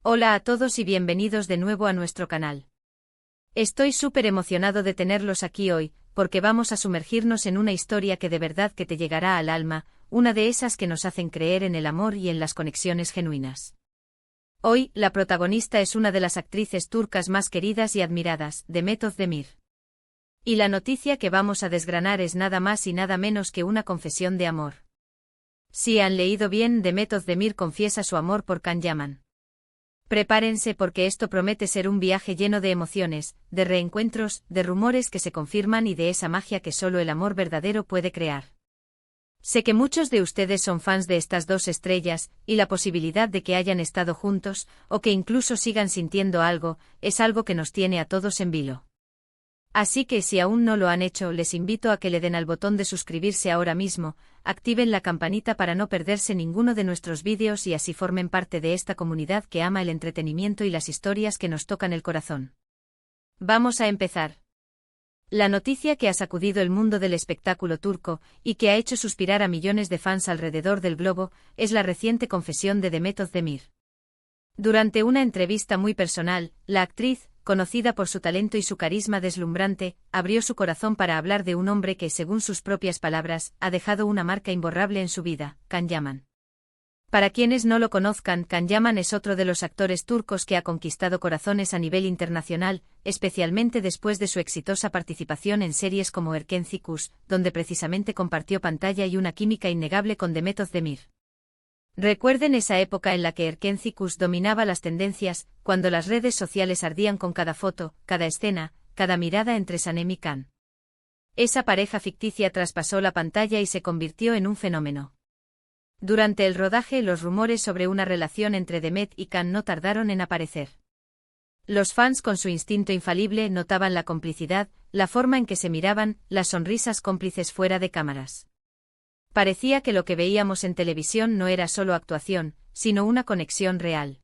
Hola a todos y bienvenidos de nuevo a nuestro canal. Estoy súper emocionado de tenerlos aquí hoy, porque vamos a sumergirnos en una historia que de verdad que te llegará al alma, una de esas que nos hacen creer en el amor y en las conexiones genuinas. Hoy, la protagonista es una de las actrices turcas más queridas y admiradas, Demet Özdemir. Y la noticia que vamos a desgranar es nada más y nada menos que una confesión de amor. Si han leído bien, Demet Özdemir confiesa su amor por Can Yaman. Prepárense porque esto promete ser un viaje lleno de emociones, de reencuentros, de rumores que se confirman y de esa magia que solo el amor verdadero puede crear. Sé que muchos de ustedes son fans de estas dos estrellas, y la posibilidad de que hayan estado juntos, o que incluso sigan sintiendo algo, es algo que nos tiene a todos en vilo. Así que si aún no lo han hecho, les invito a que le den al botón de suscribirse ahora mismo, activen la campanita para no perderse ninguno de nuestros vídeos y así formen parte de esta comunidad que ama el entretenimiento y las historias que nos tocan el corazón. Vamos a empezar. La noticia que ha sacudido el mundo del espectáculo turco, y que ha hecho suspirar a millones de fans alrededor del globo, es la reciente confesión de Demet Özdemir. Durante una entrevista muy personal, la actriz, conocida por su talento y su carisma deslumbrante, abrió su corazón para hablar de un hombre que, según sus propias palabras, ha dejado una marca imborrable en su vida, Can Yaman. Para quienes no lo conozcan, Can Yaman es otro de los actores turcos que ha conquistado corazones a nivel internacional, especialmente después de su exitosa participación en series como Erkenci Kuş, donde precisamente compartió pantalla y una química innegable con Demet Özdemir. Recuerden esa época en la que Erkenci Kuş dominaba las tendencias, cuando las redes sociales ardían con cada foto, cada escena, cada mirada entre Sanem y Can. Esa pareja ficticia traspasó la pantalla y se convirtió en un fenómeno. Durante el rodaje, los rumores sobre una relación entre Demet y Can no tardaron en aparecer. Los fans, con su instinto infalible, notaban la complicidad, la forma en que se miraban, las sonrisas cómplices fuera de cámaras. Parecía que lo que veíamos en televisión no era solo actuación, sino una conexión real.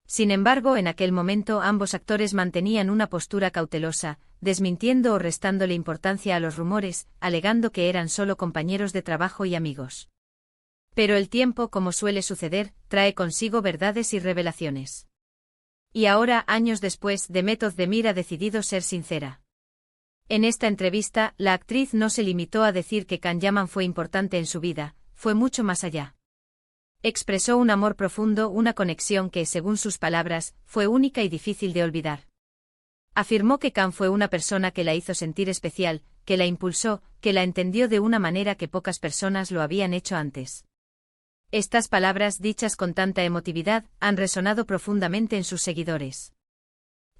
Sin embargo, en aquel momento ambos actores mantenían una postura cautelosa, desmintiendo o restándole importancia a los rumores, alegando que eran solo compañeros de trabajo y amigos. Pero el tiempo, como suele suceder, trae consigo verdades y revelaciones. Y ahora, años después, Demet Özdemir ha decidido ser sincera. En esta entrevista, la actriz no se limitó a decir que Can Yaman fue importante en su vida, fue mucho más allá. Expresó un amor profundo, una conexión que, según sus palabras, fue única y difícil de olvidar. Afirmó que Can fue una persona que la hizo sentir especial, que la impulsó, que la entendió de una manera que pocas personas lo habían hecho antes. Estas palabras, dichas con tanta emotividad, han resonado profundamente en sus seguidores.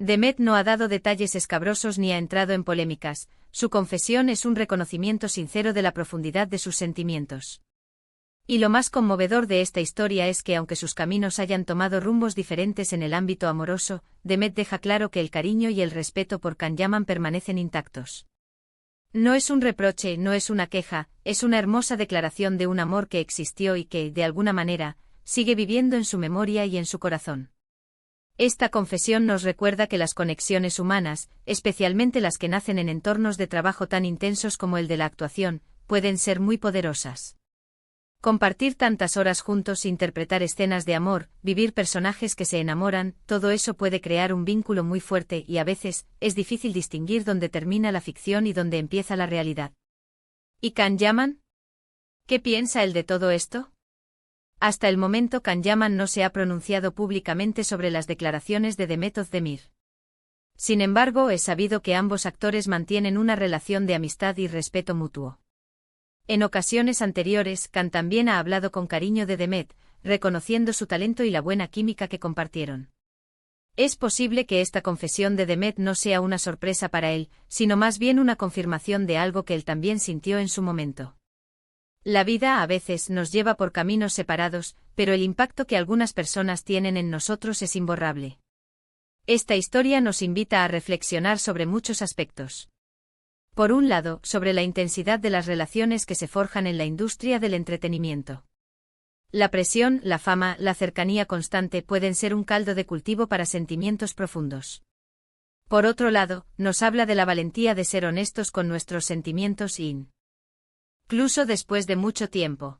Demet no ha dado detalles escabrosos ni ha entrado en polémicas, su confesión es un reconocimiento sincero de la profundidad de sus sentimientos. Y lo más conmovedor de esta historia es que aunque sus caminos hayan tomado rumbos diferentes en el ámbito amoroso, Demet deja claro que el cariño y el respeto por Can Yaman permanecen intactos. No es un reproche, no es una queja, es una hermosa declaración de un amor que existió y que, de alguna manera, sigue viviendo en su memoria y en su corazón. Esta confesión nos recuerda que las conexiones humanas, especialmente las que nacen en entornos de trabajo tan intensos como el de la actuación, pueden ser muy poderosas. Compartir tantas horas juntos, interpretar escenas de amor, vivir personajes que se enamoran, todo eso puede crear un vínculo muy fuerte y a veces es difícil distinguir dónde termina la ficción y dónde empieza la realidad. ¿Y Can Yaman? ¿Qué piensa él de todo esto? Hasta el momento Can Yaman no se ha pronunciado públicamente sobre las declaraciones de Demet Özdemir. Sin embargo, es sabido que ambos actores mantienen una relación de amistad y respeto mutuo. En ocasiones anteriores, Can también ha hablado con cariño de Demet, reconociendo su talento y la buena química que compartieron. Es posible que esta confesión de Demet no sea una sorpresa para él, sino más bien una confirmación de algo que él también sintió en su momento. La vida a veces nos lleva por caminos separados, pero el impacto que algunas personas tienen en nosotros es imborrable. Esta historia nos invita a reflexionar sobre muchos aspectos. Por un lado, sobre la intensidad de las relaciones que se forjan en la industria del entretenimiento. La presión, la fama, la cercanía constante pueden ser un caldo de cultivo para sentimientos profundos. Por otro lado, nos habla de la valentía de ser honestos con nuestros sentimientos incluso después de mucho tiempo.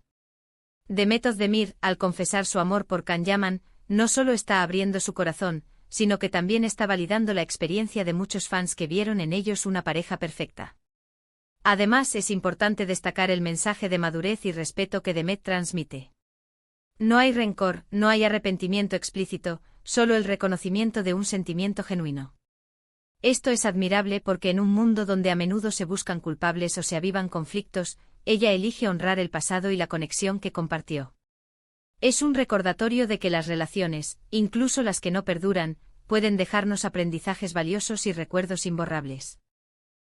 Demet Özdemir, al confesar su amor por Can Yaman, no solo está abriendo su corazón, sino que también está validando la experiencia de muchos fans que vieron en ellos una pareja perfecta. Además, es importante destacar el mensaje de madurez y respeto que Demet transmite. No hay rencor, no hay arrepentimiento explícito, solo el reconocimiento de un sentimiento genuino. Esto es admirable porque en un mundo donde a menudo se buscan culpables o se avivan conflictos, ella elige honrar el pasado y la conexión que compartió. Es un recordatorio de que las relaciones, incluso las que no perduran, pueden dejarnos aprendizajes valiosos y recuerdos imborrables.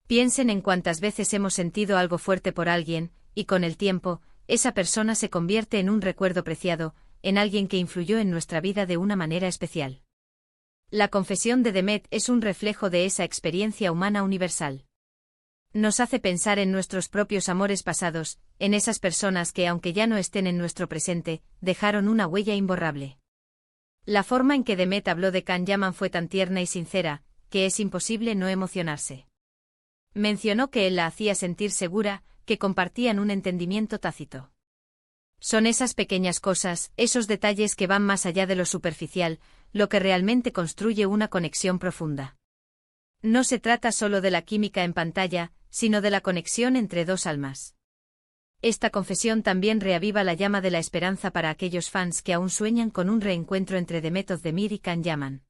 Piensen en cuántas veces hemos sentido algo fuerte por alguien, y con el tiempo, esa persona se convierte en un recuerdo preciado, en alguien que influyó en nuestra vida de una manera especial. La confesión de Demet es un reflejo de esa experiencia humana universal. Nos hace pensar en nuestros propios amores pasados, en esas personas que, aunque ya no estén en nuestro presente, dejaron una huella imborrable. La forma en que Demet habló de Can Yaman fue tan tierna y sincera, que es imposible no emocionarse. Mencionó que él la hacía sentir segura, que compartían un entendimiento tácito. Son esas pequeñas cosas, esos detalles que van más allá de lo superficial, lo que realmente construye una conexión profunda. No se trata solo de la química en pantalla, sino de la conexión entre dos almas. Esta confesión también reaviva la llama de la esperanza para aquellos fans que aún sueñan con un reencuentro entre Demet Özdemir y Can Yaman.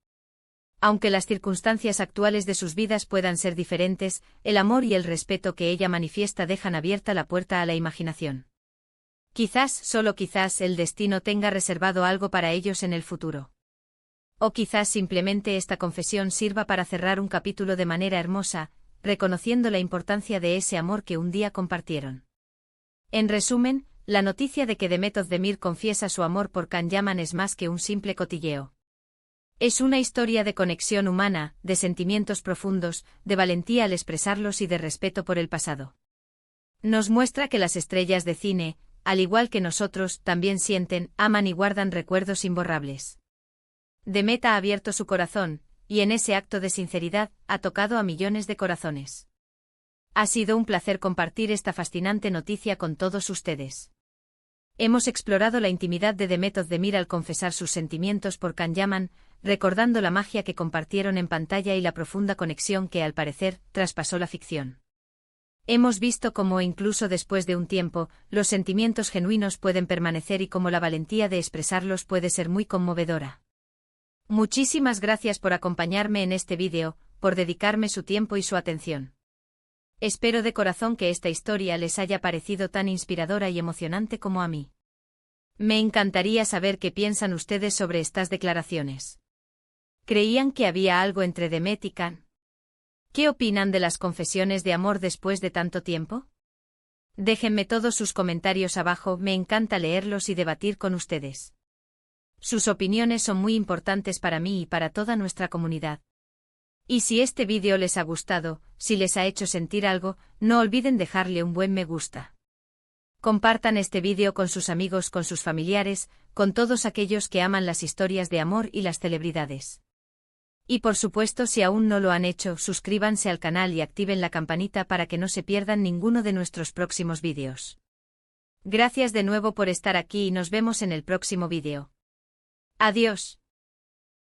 Aunque las circunstancias actuales de sus vidas puedan ser diferentes, el amor y el respeto que ella manifiesta dejan abierta la puerta a la imaginación. Quizás, solo quizás, el destino tenga reservado algo para ellos en el futuro. O quizás simplemente esta confesión sirva para cerrar un capítulo de manera hermosa, reconociendo la importancia de ese amor que un día compartieron. En resumen, la noticia de que Demet Özdemir confiesa su amor por Can Yaman es más que un simple cotilleo. Es una historia de conexión humana, de sentimientos profundos, de valentía al expresarlos y de respeto por el pasado. Nos muestra que las estrellas de cine, al igual que nosotros, también sienten, aman y guardan recuerdos imborrables. Demet ha abierto su corazón, y en ese acto de sinceridad, ha tocado a millones de corazones. Ha sido un placer compartir esta fascinante noticia con todos ustedes. Hemos explorado la intimidad de Demet Özdemir al confesar sus sentimientos por Can Yaman, recordando la magia que compartieron en pantalla y la profunda conexión que, al parecer, traspasó la ficción. Hemos visto cómo, incluso después de un tiempo, los sentimientos genuinos pueden permanecer y cómo la valentía de expresarlos puede ser muy conmovedora. Muchísimas gracias por acompañarme en este vídeo, por dedicarme su tiempo y su atención. Espero de corazón que esta historia les haya parecido tan inspiradora y emocionante como a mí. Me encantaría saber qué piensan ustedes sobre estas declaraciones. ¿Creían que había algo entre Demet y Can? ¿Qué opinan de las confesiones de amor después de tanto tiempo? Déjenme todos sus comentarios abajo, me encanta leerlos y debatir con ustedes. Sus opiniones son muy importantes para mí y para toda nuestra comunidad. Y si este vídeo les ha gustado, si les ha hecho sentir algo, no olviden dejarle un buen me gusta. Compartan este vídeo con sus amigos, con sus familiares, con todos aquellos que aman las historias de amor y las celebridades. Y por supuesto, si aún no lo han hecho, suscríbanse al canal y activen la campanita para que no se pierdan ninguno de nuestros próximos vídeos. Gracias de nuevo por estar aquí y nos vemos en el próximo vídeo. Adiós.